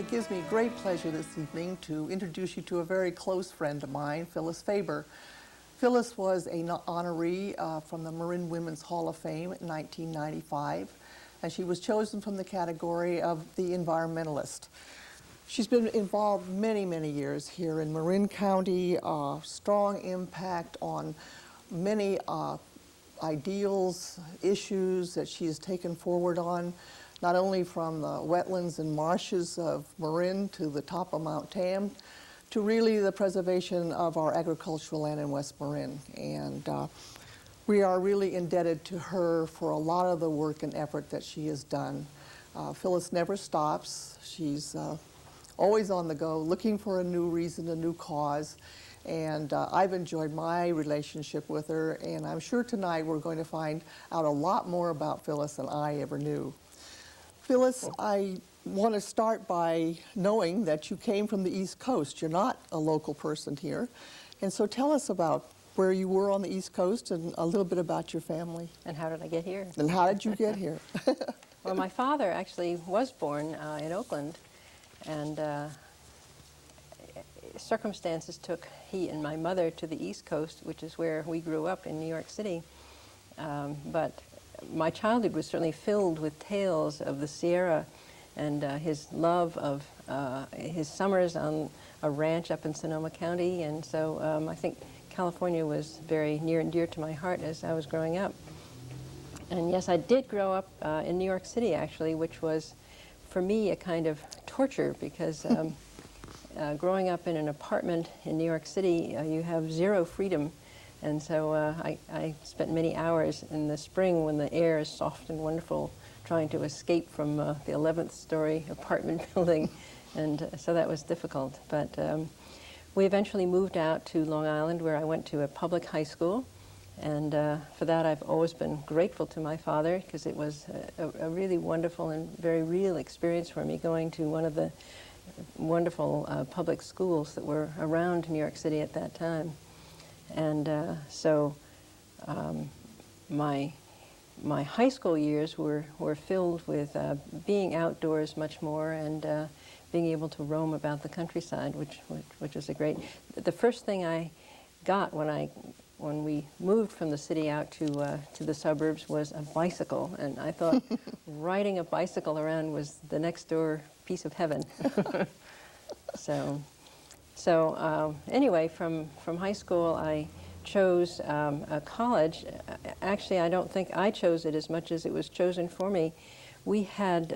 It gives me great pleasure this evening to introduce you to a very close friend of mine, Phyllis Faber. Phyllis was an honoree from the Marin Women's Hall of Fame in 1995, and she was chosen from the category of the environmentalist. She's been involved many, many years here in Marin County, strong impact on many ideals, issues that she has taken forward on, not only from the wetlands and marshes of Marin to the top of Mount Tam, to really the preservation of our agricultural land in West Marin. And we are really indebted to her for a lot of the work and effort that she has done. Phyllis never stops. She's always on the go, looking for a new reason, a new cause. And I've enjoyed my relationship with her, and I'm sure tonight we're going to find out a lot more about Phyllis than I ever knew. Phyllis, I want to start by knowing that you came from the East Coast. You're not a local person here. And so tell us about where you were on the East Coast and a little bit about your family. And how did I get here? And how did you get here? Well, my father actually was born in Oakland, and circumstances took he and my mother to the East Coast, which is where we grew up in New York City. But my childhood was certainly filled with tales of the Sierra and his love of his summers on a ranch up in Sonoma County. And so I think California was very near and dear to my heart as I was growing up. And yes, I did grow up in New York City, actually, which was, for me, a kind of torture because growing up in an apartment in New York City, you have zero freedom. And so I spent many hours in the spring when the air is soft and wonderful trying to escape from the 11th story apartment building. And so that was difficult. But we eventually moved out to Long Island, where I went to a public high school. And for that, I've always been grateful to my father, because it was a really wonderful and very real experience for me, going to one of the wonderful public schools that were around New York City at that time. And so my high school years were filled with being outdoors much more and being able to roam about the countryside, which was a great. The first thing I got when we moved from the city out to the suburbs was a bicycle, and I thought riding a bicycle around was the next door piece of heaven. So anyway, from high school, I chose a college. Actually, I don't think I chose it as much as it was chosen for me. We had,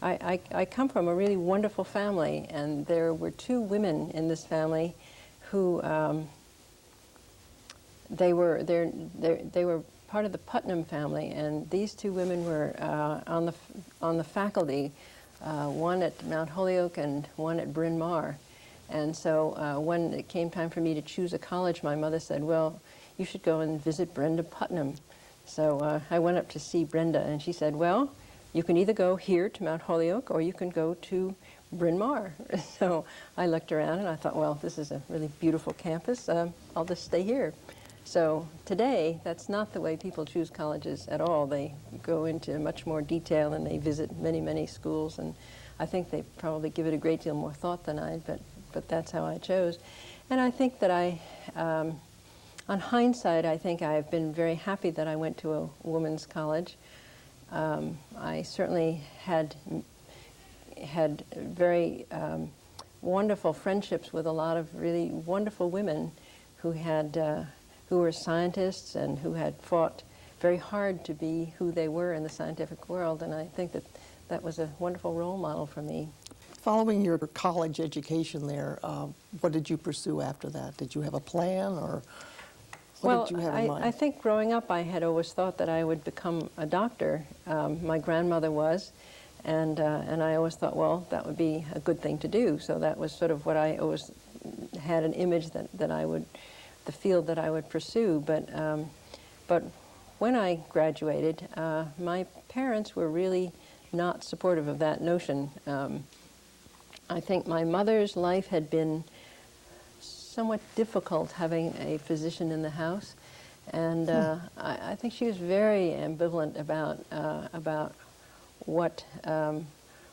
I come from a really wonderful family, and there were two women in this family who, they were part of the Putnam family, and these two women were on the faculty. One at Mount Holyoke and one at Bryn Mawr. And so when it came time for me to choose a college, my mother said, well, you should go and visit Brenda Putnam. So I went up to see Brenda, and she said, well, you can either go here to Mount Holyoke or you can go to Bryn Mawr. So I looked around and I thought, well, this is a really beautiful campus. I'll just stay here. So today, that's not the way people choose colleges at all. They go into much more detail and they visit many, many schools, and I think they probably give it a great deal more thought than I, but that's how I chose. And I think that on hindsight, I think I've been very happy that I went to a women's college. I certainly had very wonderful friendships with a lot of really wonderful women who were scientists and who had fought very hard to be who they were in the scientific world, and I think that was a wonderful role model for me. Following your college education there, what did you pursue after that? Did you have a plan, or what did you have in mind? I think growing up I had always thought that I would become a doctor. My grandmother was, and I always thought, well, that would be a good thing to do. So that was sort of what I always had an image that I would, the field that I would pursue. But when I graduated, my parents were really not supportive of that notion. I think my mother's life had been somewhat difficult having a physician in the house, and I think she was very ambivalent about what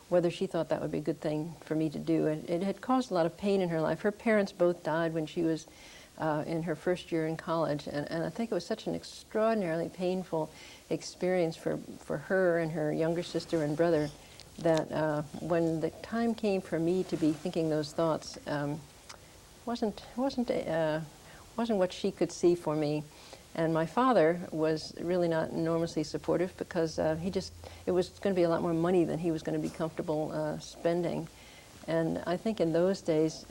whether she thought that would be a good thing for me to do. It had caused a lot of pain in her life. Her parents both died when she was in her first year in college, and I think it was such an extraordinarily painful experience for her and her younger sister and brother that when the time came for me to be thinking those thoughts, wasn't what she could see for me. And my father was really not enormously supportive because it was going to be a lot more money than he was going to be comfortable spending. And I think in those days,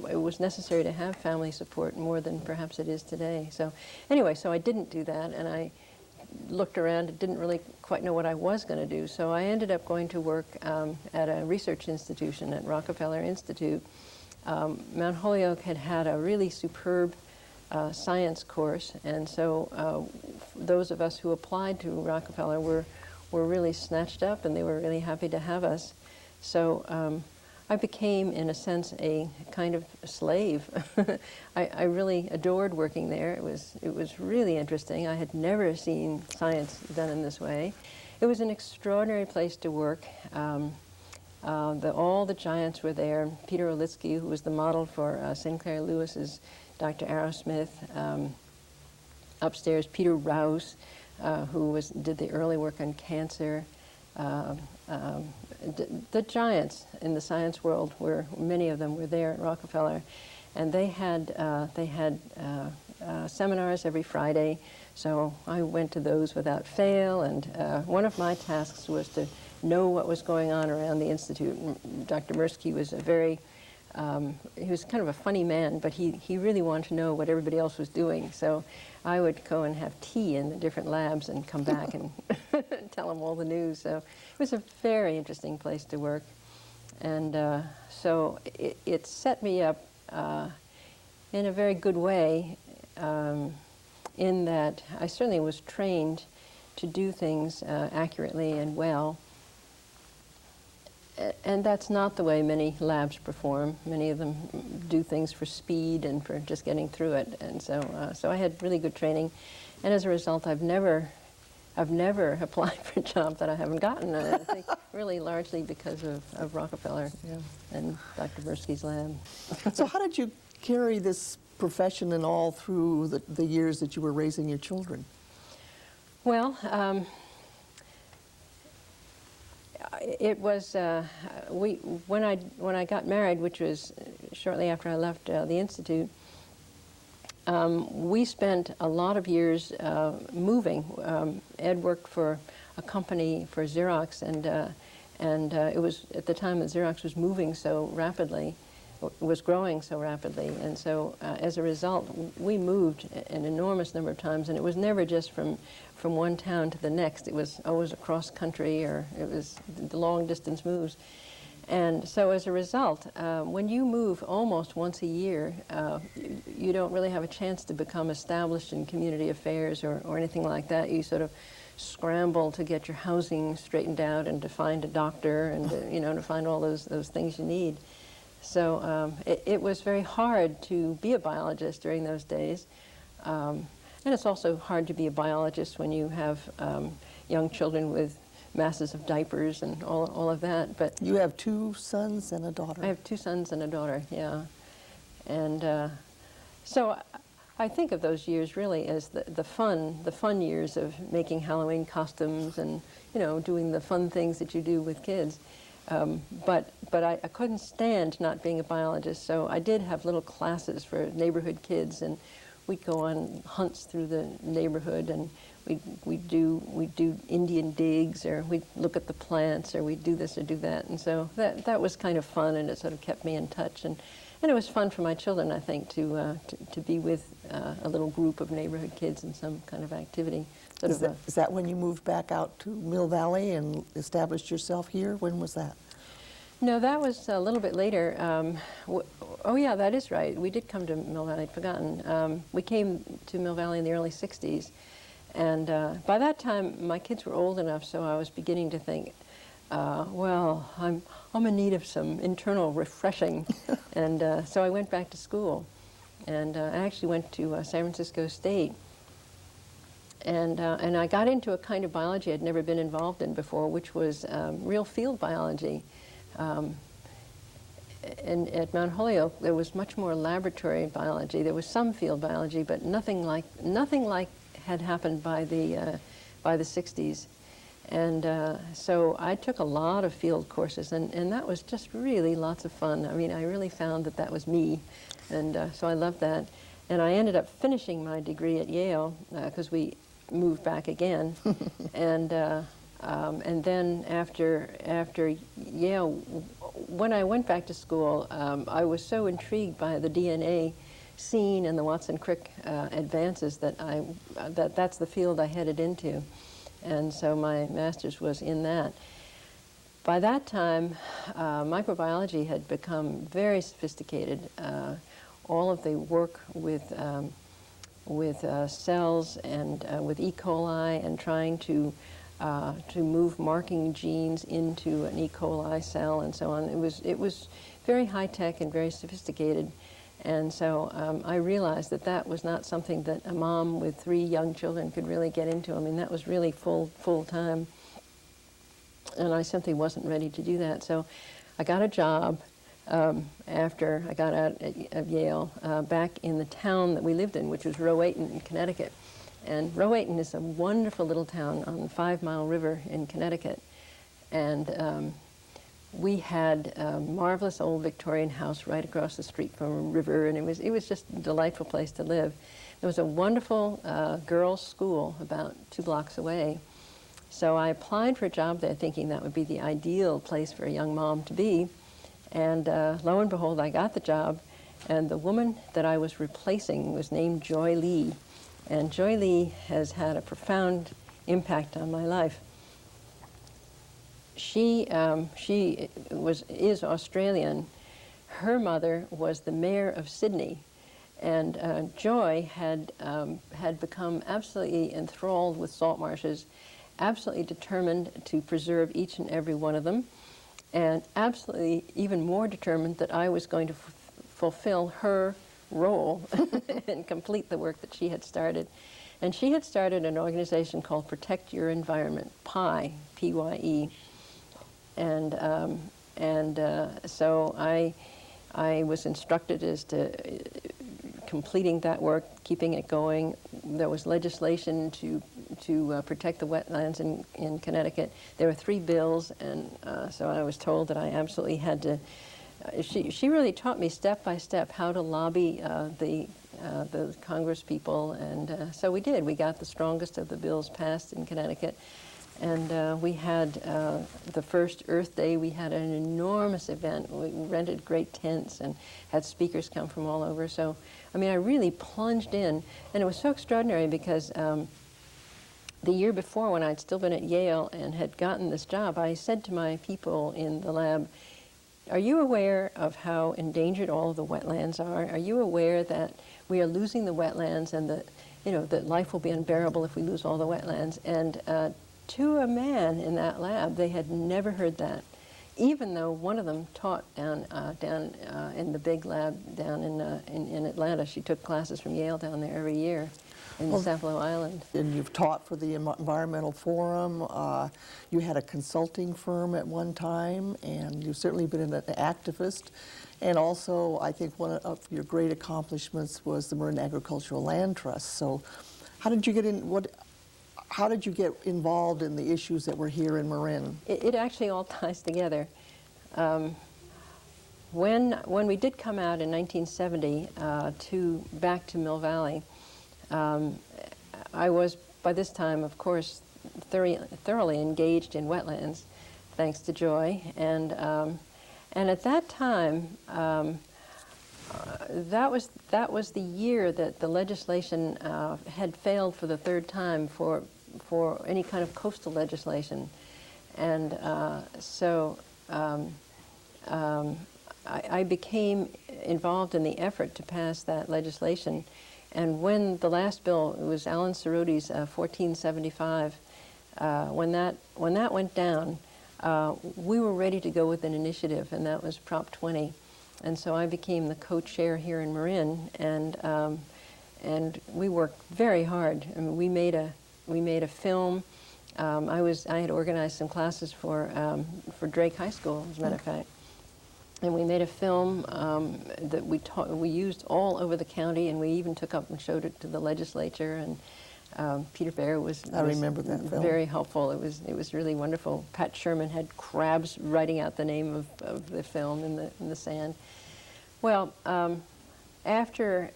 it was necessary to have family support more than perhaps it is today. So anyway, so I didn't do that, and I looked around and didn't really quite know what I was going to do. So I ended up going to work at a research institution at Rockefeller Institute. Mount Holyoke had a really superb science course, and so those of us who applied to Rockefeller were really snatched up, and they were really happy to have us. So I became, in a sense, a kind of slave. I really adored working there. It was really interesting. I had never seen science done in this way. It was an extraordinary place to work. All the giants were there. Peter Olitsky, who was the model for Sinclair Lewis's Dr. Arrowsmith. Upstairs, Peter Rouse, who did the early work on cancer. The giants in the science world, many of them were there at Rockefeller, and they had seminars every Friday. So I went to those without fail, and one of my tasks was to know what was going on around the institute. Dr. Mirsky was he was kind of a funny man, but he really wanted to know what everybody else was doing. So I would go and have tea in the different labs and come back and tell them all the news. So it was a very interesting place to work. And so it set me up in a very good way in that I certainly was trained to do things accurately and well. And that's not the way many labs perform. Many of them do things for speed and for just getting through it. And so I had really good training. And as a result, I've never applied for a job that I haven't gotten. I think really largely because of Rockefeller and Dr. Mirsky's lab. So how did you carry this profession and all through the years that you were raising your children? Well, it was when I got married, which was shortly after I left the institute. We spent a lot of years moving. Ed worked for a company for Xerox, and it was at the time that Xerox was moving so rapidly, was growing so rapidly, and so as a result, we moved an enormous number of times, and it was never just from one town to the next. It was always across country, or it was the long distance moves. And so as a result, when you move almost once a year, you don't really have a chance to become established in community affairs or anything like that. You sort of scramble to get your housing straightened out and to find a doctor and to find all those things you need. So it was very hard to be a biologist during those days. And it's also hard to be a biologist when you have young children with masses of diapers and all of that. But you have 2 sons and a daughter. I have 2 sons and a daughter, yeah. And so I think of those years really as the fun years of making Halloween costumes and doing the fun things that you do with kids. But I couldn't stand not being a biologist, so I did have little classes for neighborhood kids, and we'd go on hunts through the neighborhood, and we'd do Indian digs, or we'd look at the plants, or we'd do this or do that, and so that was kind of fun, and it sort of kept me in touch, and it was fun for my children, I think, to be with a little group of neighborhood kids in some kind of activity. Is that when you moved back out to Mill Valley and established yourself here? When was that? No, that was a little bit later. Oh yeah, that is right. We did come to Mill Valley, I'd forgotten. We came to Mill Valley in the early 60s. And by that time, my kids were old enough, so I was beginning to think, well, I'm in need of some internal refreshing. And so I went back to school. And I actually went to San Francisco State. And I got into a kind of biology I'd never been involved in before, which was real field biology. And at Mount Holyoke, there was much more laboratory biology. There was some field biology, but nothing like had happened by the 60s. And so I took a lot of field courses, and that was just really lots of fun. I mean, I really found that that was me, and so I loved that. And I ended up finishing my degree at Yale because we moved back again, and then after Yale, when I went back to school, I was so intrigued by the DNA scene and the Watson-Crick advances that that's the field I headed into, and so my master's was in that. By that time, microbiology had become very sophisticated. All of the work with cells and with E. coli and trying to move marking genes into an E. coli cell and so on. It was very high tech and very sophisticated, and so I realized that that was not something that a mom with 3 young children could really get into. I mean, that was really full time, and I simply wasn't ready to do that. So I got a job after I got out of Yale back in the town that we lived in, which was Rowayton in Connecticut. And Rowayton is a wonderful little town on the 5 Mile River in Connecticut. And we had a marvelous old Victorian house right across the street from a river, and it was just a delightful place to live. There was a wonderful girls' school about 2 blocks away. So I applied for a job there thinking that would be the ideal place for a young mom to be. And lo and behold, I got the job, and the woman that I was replacing was named Joy Lee. And Joy Lee has had a profound impact on my life. She is Australian. Her mother was the mayor of Sydney, and Joy had become absolutely enthralled with salt marshes, absolutely determined to preserve each and every one of them, and absolutely even more determined that I was going to fulfill her role and complete the work that she had started. And she had started an organization called Protect Your Environment, PIE, P-Y-E. And so I was instructed as to completing that work, keeping it going. There was legislation to protect the wetlands in Connecticut. There were 3 bills, and so I was told that I absolutely had to. She really taught me step by step how to lobby the Congress people, and so we did. We got the strongest of the bills passed in Connecticut, and we had the first Earth Day. We had an enormous event. We rented great tents and had speakers come from all over. So, I mean, I really plunged in, and it was so extraordinary because the year before, when I'd still been at Yale and had gotten this job, I said to my people in the lab, "Are you aware of how endangered all of the wetlands are? Are you aware that we are losing the wetlands and that life will be unbearable if we lose all the wetlands?" And to a man in that lab, they had never heard that, even though one of them taught down in the big lab down in Atlanta. She took classes from Yale down there every year in Sapelo Island. And you've taught for the Environmental Forum. You had a consulting firm at one time, and you've certainly been an activist. And also, I think one of your great accomplishments was the Marin Agricultural Land Trust. So how did you get involved in the issues that were here in Marin? It actually all ties together. When we did come out in 1970 back to Mill Valley, I was, by this time, of course, thoroughly engaged in wetlands, thanks to Joy. And at that time, that was the year that the legislation had failed for the 3rd time for any kind of coastal legislation. And so I became involved in the effort to pass that legislation. And when the last bill, it was Alan Cerrotti's 1475, when that went down, we were ready to go with an initiative, and that was Prop 20. And so I became the co-chair here in Marin, and we worked very hard. I mean, we made a We made a film. I had organized some classes for Drake High School, as a matter of fact. And we made a film that we used all over the county, and we even took up and showed it to the legislature. And Peter Bear was remember that film. Very helpful. It was really wonderful. Pat Sherman had crabs writing out the name of the film in the sand. Well, after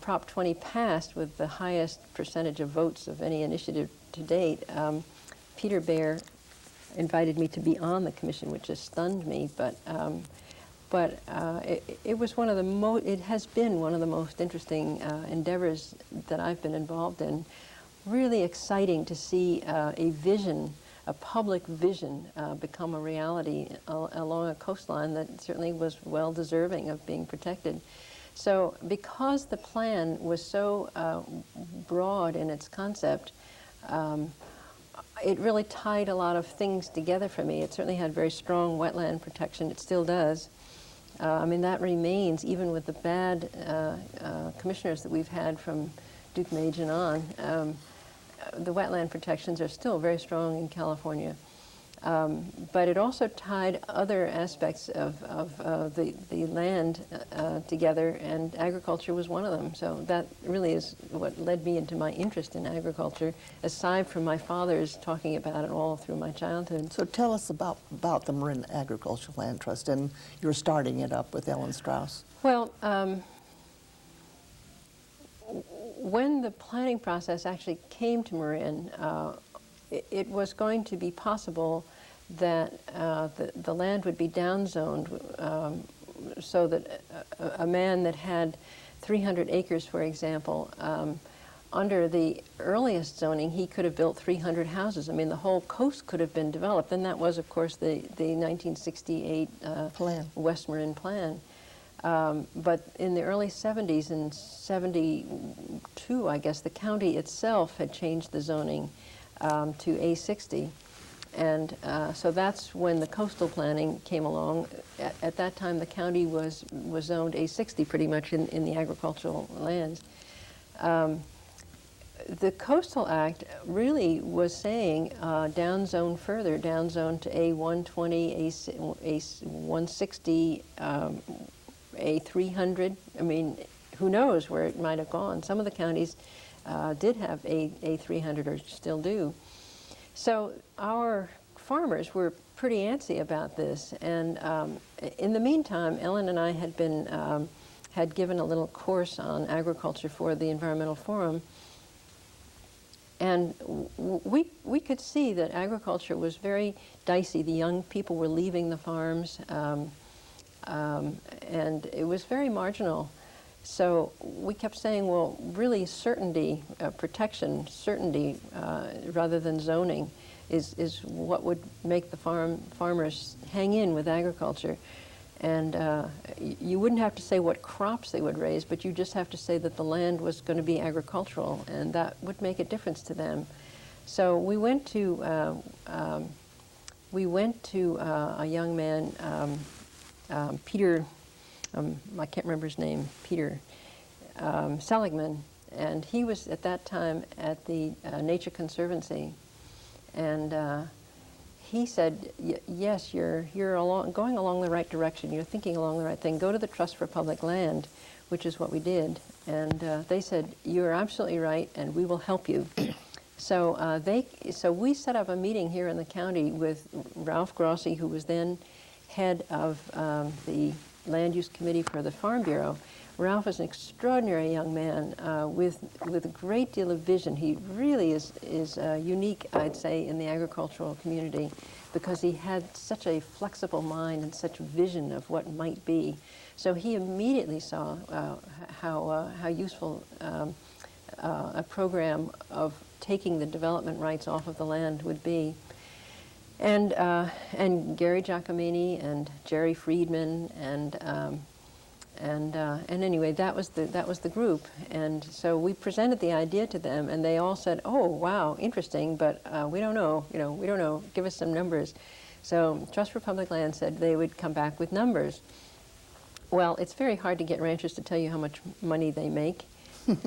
Prop 20 passed with the highest percentage of votes of any initiative to date, Peter Bear invited me to be on the commission, which just stunned me. But it was one of the it has been one of the most interesting endeavors that I've been involved in. Really exciting to see a vision, a public vision, become a reality along a coastline that certainly was well deserving of being protected. So because the plan was so broad in its concept, it really tied a lot of things together for me. It certainly had very strong wetland protection. It still does. I mean, that remains, even with the bad commissioners that we've had from Duke Majan on. The wetland protections are still very strong in California. But it also tied other aspects of the land together, and agriculture was one of them. So that really is what led me into my interest in agriculture, aside from my father's talking about it all through my childhood. So tell us about the Marin Agricultural Land Trust, and you're starting it up with Ellen Strauss. Well, when the planning process actually came to Marin, it was going to be possible that the land would be downzoned so that a man that had 300 acres, for example, under the earliest zoning, he could have built 300 houses. I mean, the whole coast could have been developed, and that was, of course, the 1968 plan. West Marin plan. But in the early 70s, in 72, I guess, the county itself had changed the zoning to A60. And so that's when the coastal planning came along. At that time, the county was zoned A60 pretty much in the agricultural lands. The Coastal Act really was saying downzone further, downzone to A120, A160, A300. I mean, who knows where it might have gone. Some of the counties did have A300 or still do. So our farmers were pretty antsy about this, and in the meantime, Ellen and I had given a little course on agriculture for the Environmental Forum, and we could see that agriculture was very dicey. The young people were leaving the farms, and it was very marginal. So we kept saying, well, really certainty, protection, certainty, rather than zoning, is what would make the farmers hang in with agriculture. And you wouldn't have to say what crops they would raise, but you just have to say that the land was going to be agricultural, and that would make a difference to them. So we went to a young man, Peter. I can't remember his name, Peter Seligman, and he was at that time at the Nature Conservancy, and he said, yes, you're going along the right direction, you're thinking along the right thing, go to the Trust for Public Land, which is what we did, and they said, you're absolutely right, and we will help you. So we set up a meeting here in the county with Ralph Grossi, who was then head of the Land Use Committee for the Farm Bureau. Ralph is an extraordinary young man with a great deal of vision. He really is unique, I'd say, in the agricultural community, because he had such a flexible mind and such vision of what might be. So he immediately saw how useful a program of taking the development rights off of the land would be. And Gary Giacomini and Jerry Friedman and anyway, that was the group. And so we presented the idea to them, and they all said, "Oh, wow, interesting, but we don't know. We don't know. Give us some numbers." So Trust for Public Land said they would come back with numbers. Well, it's very hard to get ranchers to tell you how much money they make.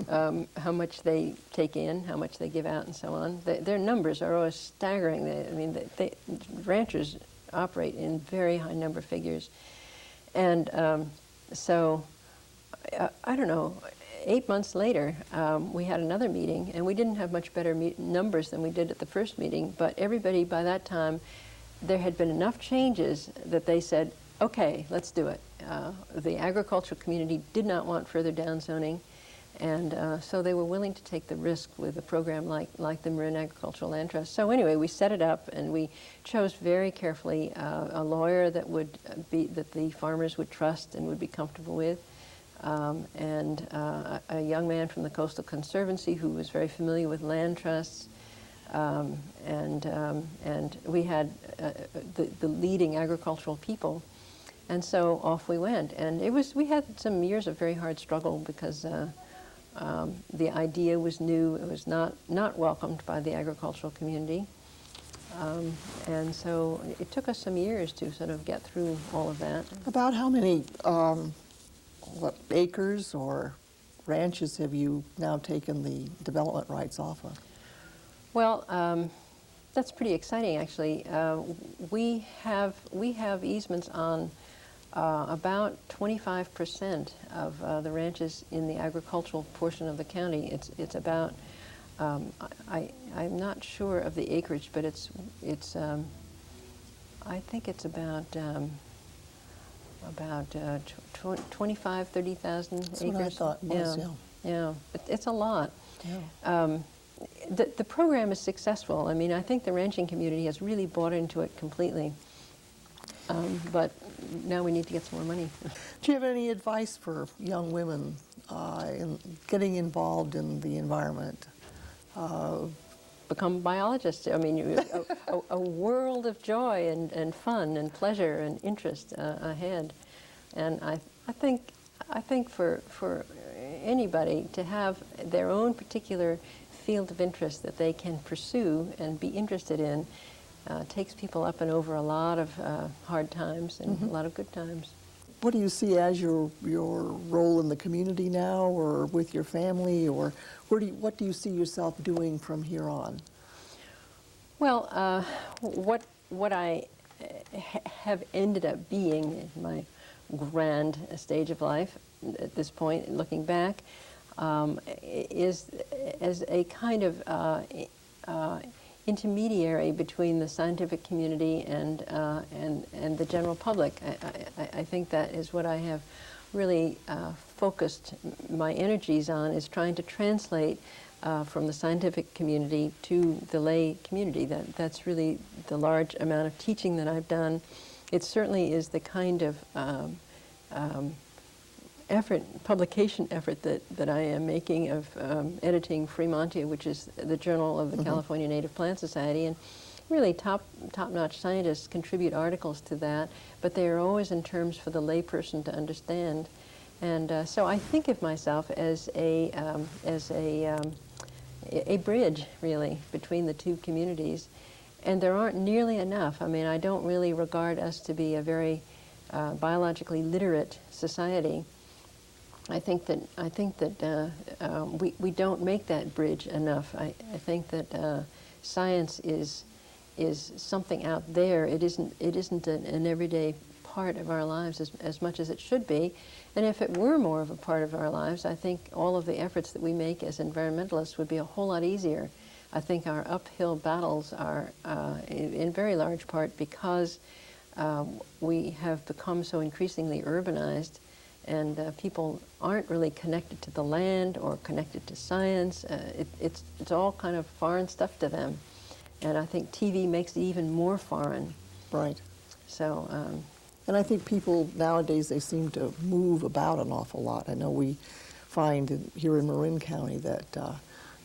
how much they take in, how much they give out, and so on. Their numbers are always staggering. Ranchers operate in very high number figures. And so, I don't know, 8 months later, we had another meeting, and we didn't have much better numbers than we did at the first meeting, but everybody by that time, there had been enough changes that they said, okay, let's do it. The agricultural community did not want further downzoning, and so they were willing to take the risk with a program like the Marin Agricultural Land Trust. So anyway, we set it up, and we chose very carefully a lawyer that the farmers would trust and would be comfortable with, and a young man from the Coastal Conservancy who was very familiar with land trusts, and we had the leading agricultural people. And so off we went, and we had some years of very hard struggle because the idea was new. It was not welcomed by the agricultural community, and so it took us some years to sort of get through all of that. About how many acres or ranches have you now taken the development rights off of? Well, that's pretty exciting, actually. We have easements on about 25% of the ranches in the agricultural portion of the county. It's about I'm not sure of the acreage, but it's I think it's about 25, 30,000 acres. That's what I thought it was, yeah. It's a lot. Yeah. The program is successful. I mean, I think the ranching community has really bought into it completely. But now we need to get some more money. Do you have any advice for young women in getting involved in the environment? Become biologists. I mean, a world of joy and fun and pleasure and interest ahead. And I think for anybody to have their own particular field of interest that they can pursue and be interested in takes people up and over a lot of hard times and a lot of good times. What do you see as your role in the community now, or with your family, or what do you see yourself doing from here on? Well, what I have ended up being in my grand stage of life at this point, looking back, is as a kind of intermediary between the scientific community and the general public. I think that is what I have really focused my energies on, is trying to translate from the scientific community to the lay community. That's really the large amount of teaching that I've done. It certainly is the kind of publication effort that I am making of editing Fremontia, which is the journal of the California Native Plant Society, and really top-notch scientists contribute articles to that, but they are always in terms for the layperson to understand. And so I think of myself as a bridge, really, between the two communities, and there aren't nearly enough. I mean, I don't really regard us to be a very biologically literate society. I think that we don't make that bridge enough. I think that science is something out there. It isn't an everyday part of our lives as much as it should be. And if it were more of a part of our lives, I think all of the efforts that we make as environmentalists would be a whole lot easier. I think our uphill battles are in very large part because we have become so increasingly urbanized, and people aren't really connected to the land or connected to science. It's all kind of foreign stuff to them, and I think TV makes it even more foreign. Right. So. And I think people nowadays, they seem to move about an awful lot. I know we find here in Marin County that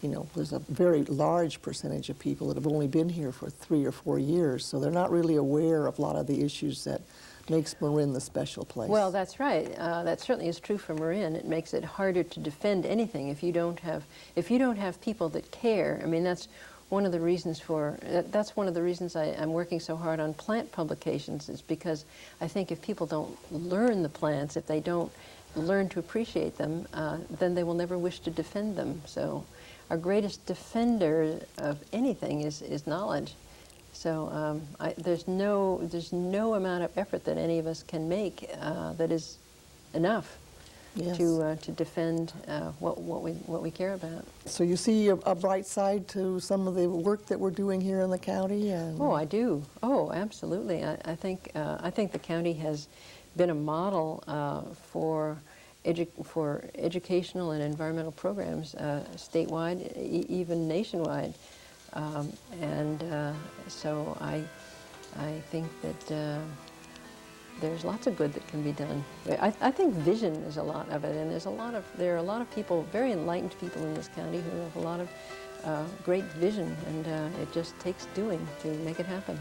there's a very large percentage of people that have only been here for 3 or 4 years, so they're not really aware of a lot of the issues that makes Marin the special place. Well, that's right. That certainly is true for Marin. It makes it harder to defend anything if you don't have people that care. I mean, that's one of the reasons I'm working so hard on plant publications, is because I think if people don't learn the plants, if they don't learn to appreciate them, then they will never wish to defend them. So our greatest defender of anything is knowledge. So there's no amount of effort that any of us can make that is enough Yes. to defend what we care about. So you see a bright side to some of the work that we're doing here in the county? And Oh, I do. Oh, absolutely. I think the county has been a model for educational and environmental programs statewide, even nationwide. So I think that there's lots of good that can be done. I think vision is a lot of it, and there are a lot of people, very enlightened people in this county who have a lot of great vision, and it just takes doing to make it happen.